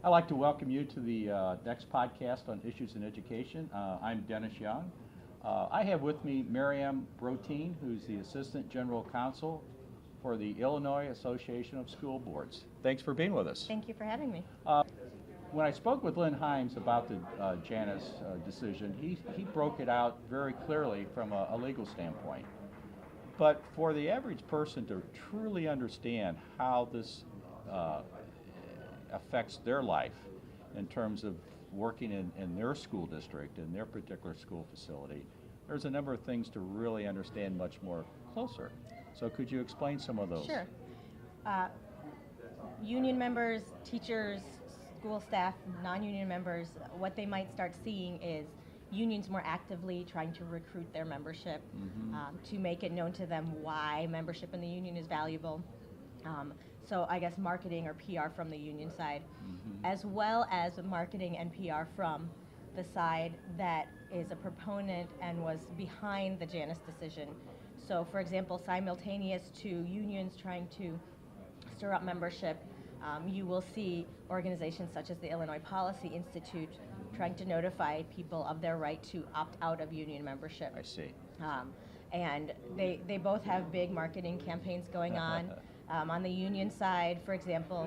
I'd like to welcome you to the next podcast on issues in education. I'm Dennis Young. I have with me Maryam Brotine, who's the Assistant General Counsel for the Illinois Association of School Boards. Thanks for being with us. Thank you for having me. When I spoke with Lynn Himes about the Janus decision, he broke it out very clearly from a legal standpoint. But for the average person to truly understand how this affects their life in terms of working in their school district, in their particular school facility, there's a number of things to really understand much more closer. So could you explain some of those? Sure. Union members, teachers, school staff, non-union members, what they might start seeing is unions more actively trying to recruit their membership, to make it known to them why membership in the union is valuable. So I guess marketing or PR from the union side, as well as marketing and PR from the side that is a proponent and was behind the Janus decision. So for example, simultaneous to unions trying to stir up membership, you will see organizations such as the Illinois Policy Institute trying to notify people of their right to opt out of union membership. I see. And they both have big marketing campaigns going on. On the union side, for example,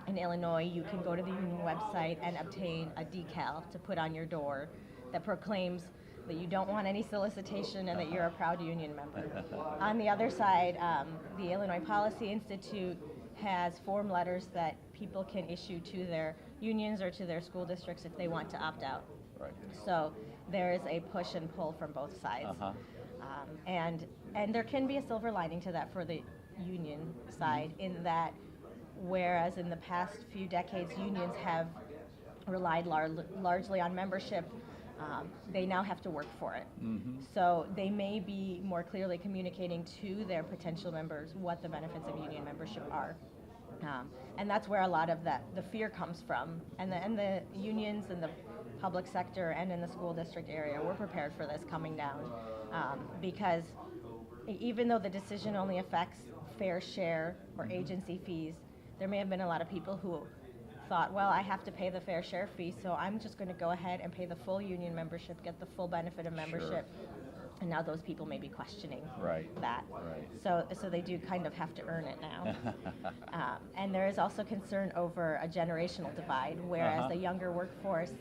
in Illinois, you can go to the union website and obtain a decal to put on your door that proclaims that you don't want any solicitation and that you're a proud union member. On the other side, the Illinois Policy Institute has form letters that people can issue to their unions or to their school districts if they want to opt out. Right. So there is a push and pull from both sides. And there can be a silver lining to that for the union side, in that whereas in the past few decades unions have relied largely on membership, they now have to work for it. So they may be more clearly communicating to their potential members what the benefits of union membership are. And that's where a lot of the fear comes from. And the unions in the public sector and in the school district area were prepared for this coming down, because even though the decision only affects fair share or agency fees, there may have been a lot of people who thought, well, I have to pay the fair share fee, so I'm just going to go ahead and pay the full union membership, get the full benefit of membership. Sure. And now those people may be questioning that. Right. So they do kind of have to earn it now. And there is also concern over a generational divide, whereas the younger workforce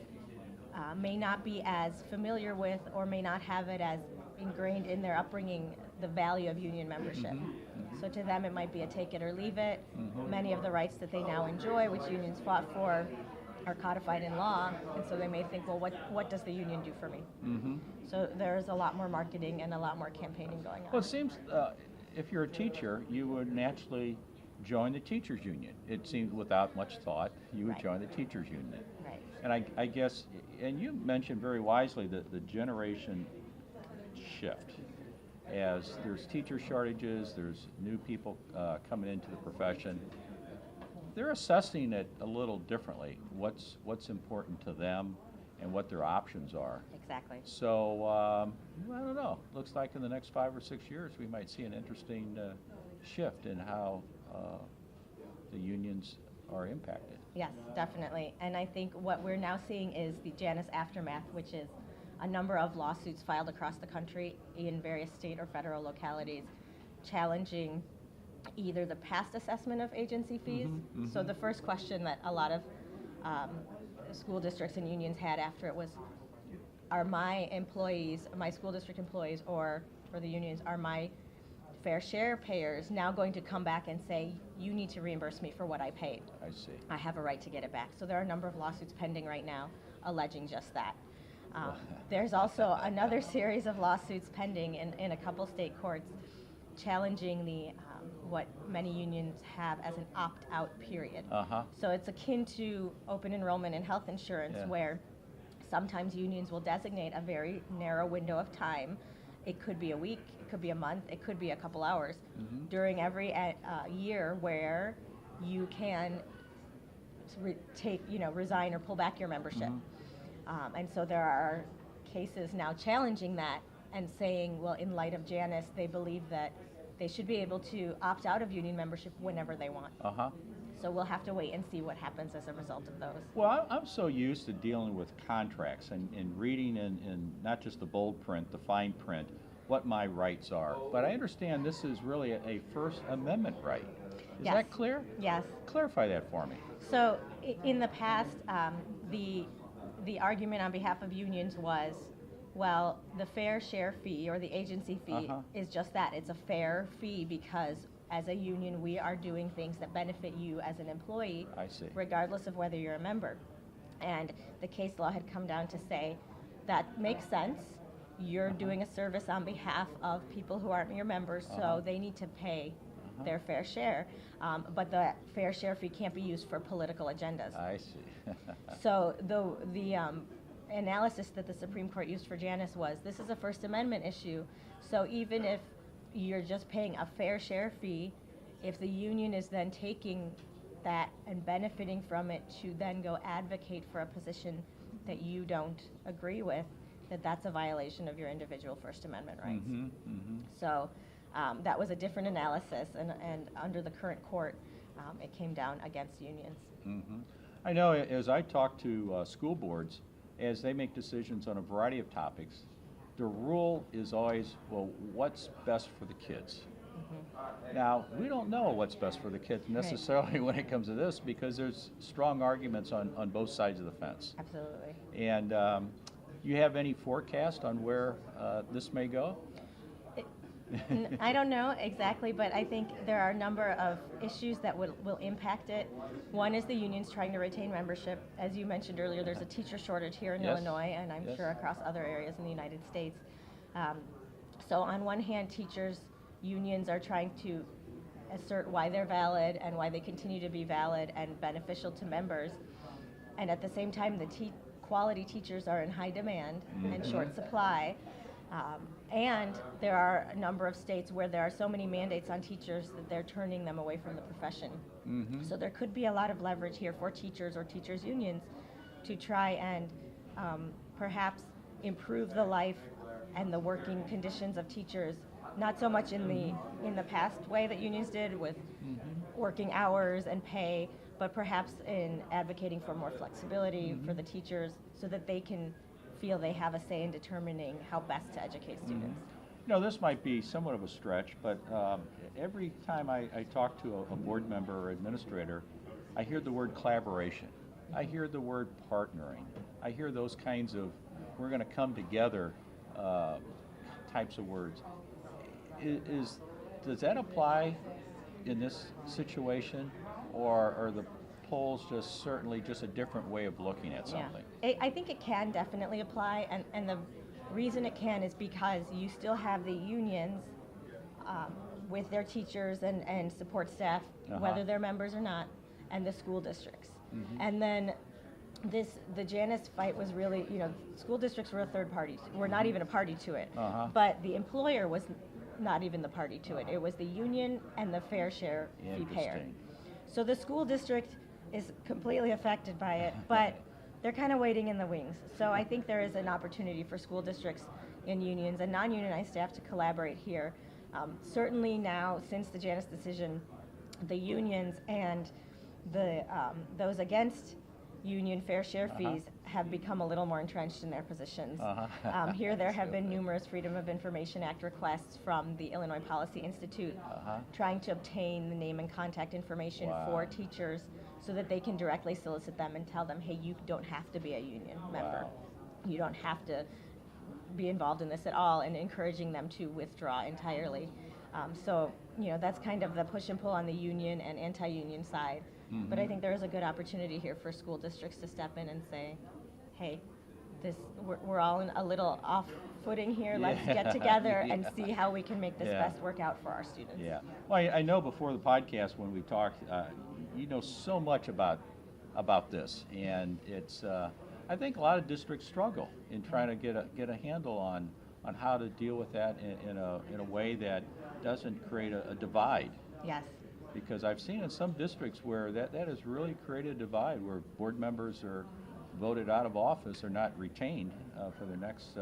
may not be as familiar with or may not have it as ingrained in their upbringing the value of union membership. So to them it might be a take it or leave it. Many of the rights that they now enjoy, which unions fought for, are codified in law, and so they may think, well, what does the union do for me? So there's a lot more marketing and a lot more campaigning going on. Well, it seems if you're a teacher, you would naturally join the teachers union. It seems without much thought, you would join the teachers union. Right. And I guess, and you mentioned very wisely that the generation shift. As there's teacher shortages, there's new people coming into the profession, they're assessing it a little differently, what's important to them and what their options are. Exactly. So, I don't know, looks like in the next 5 or 6 years we might see an interesting shift in how the unions are impacted. Yes, definitely. And I think what we're now seeing is the Janus aftermath, which is a number of lawsuits filed across the country in various state or federal localities challenging either the past assessment of agency fees. So the first question that a lot of school districts and unions had after it was, are my employees, my school district employees, or for the unions, are my fair share payers now going to come back and say, you need to reimburse me for what I paid? I see. I have a right to get it back. So there are a number of lawsuits pending right now alleging just that. There's also another series of lawsuits pending in a couple state courts challenging the what many unions have as an opt-out period. So it's akin to open enrollment in health insurance, where sometimes unions will designate a very narrow window of time. It could be a week, it could be a month, it could be a couple hours during every year where you can resign or pull back your membership. And so there are cases now challenging that and saying, well, in light of Janus, they believe that they should be able to opt out of union membership whenever they want. So we'll have to wait and see what happens as a result of those. Well, I'm so used to dealing with contracts and reading in not just the bold print, the fine print, what my rights are. But I understand this is really a First Amendment right. Is Yes. that clear? Yes. Clarify that for me. So in the past, the argument on behalf of unions was, well, the fair share fee or the agency fee is just that. It's a fair fee because as a union, we are doing things that benefit you as an employee, I see. regardless of whether you're a member. And the case law had come down to say that makes sense. You're doing a service on behalf of people who aren't your members, so they need to pay their fair share. But the fair share fee can't be used for political agendas. I see. So the analysis that the Supreme Court used for Janus was, this is a First Amendment issue, so even if you're just paying a fair share fee, if the union is then taking that and benefiting from it to then go advocate for a position that you don't agree with, that's a violation of your individual First Amendment rights. So that was a different analysis, and under the current court, it came down against unions. I know as I talk to school boards, as they make decisions on a variety of topics, the rule is always, well, what's best for the kids? Now, we don't know what's best for the kids necessarily when it comes to this, because there's strong arguments on both sides of the fence. Absolutely. And you have any forecast on where this may go? I don't know exactly, but I think there are a number of issues that will impact it. One is the unions trying to retain membership. As you mentioned earlier, there's a teacher shortage here in Illinois, and I'm sure across other areas in the United States. So on one hand, teachers' unions are trying to assert why they're valid and why they continue to be valid and beneficial to members. And at the same time, the quality teachers are in high demand and short supply. And there are a number of states where there are so many mandates on teachers that they're turning them away from the profession. So there could be a lot of leverage here for teachers or teachers' unions to try and perhaps improve the life and the working conditions of teachers, not so much in the past way that unions did with working hours and pay, but perhaps in advocating for more flexibility for the teachers so that they can feel they have a say in determining how best to educate students. You know, this might be somewhat of a stretch, but every time I talk to a board member or administrator, I hear the word collaboration. I hear the word partnering. I hear those kinds of, we're going to come together types of words. Does that apply in this situation, or are the polls just certainly just a different way of looking at something? Yeah. I think it can definitely apply, and the reason it can is because you still have the unions with their teachers and support staff, whether they're members or not, and the school districts. And then the Janus fight was really, school districts were a third party. We're not even a party to it. But the employer was not even the party to it. It was the union and the fair share fee payer. So the school district is completely affected by it, but they're kind of waiting in the wings. So I think there is an opportunity for school districts and unions and non-unionized staff to collaborate here. Certainly now, since the Janus decision, the unions and those against union fair share fees have become a little more entrenched in their positions. Here there have been numerous Freedom of Information Act requests from the Illinois Policy Institute trying to obtain the name and contact information for teachers so that they can directly solicit them and tell them, hey, you don't have to be a union member. You don't have to be involved in this at all, and encouraging them to withdraw entirely. So, that's kind of the push and pull on the union and anti-union side. But I think there is a good opportunity here for school districts to step in and say, hey, we're all in a little off footing here. Let's get together and see how we can make this best work out for our students. Yeah. Well, I know before the podcast when we talked, you know so much about this, and it's I think a lot of districts struggle in trying to get a handle on how to deal with that in a way that doesn't create a divide. Yes. Because I've seen in some districts where that has really created a divide, where board members are voted out of office or not retained for the next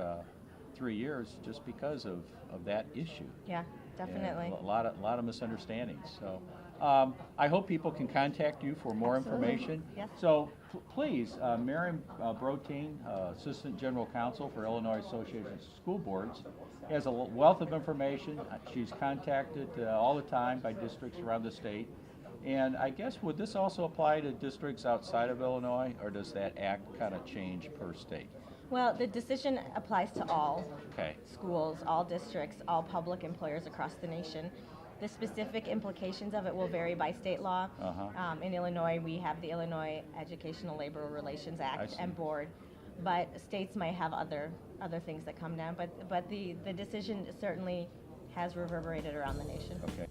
3 years just because of that issue. Yeah, definitely. And a lot of misunderstandings. So I hope people can contact you for more Absolutely. information. Yes. So please, Maryam Brotine, Assistant General Counsel for Illinois Association of School Boards, has a wealth of information. She's contacted all the time by districts around the state. And I guess, would this also apply to districts outside of Illinois, or does that act kind of change per state? Well, the decision applies to all Okay. schools, all districts, all public employers across the nation. The specific implications of it will vary by state law. In Illinois, we have the Illinois Educational Labor Relations Act and Board, but states might have other things that come down. But the decision certainly has reverberated around the nation. Okay.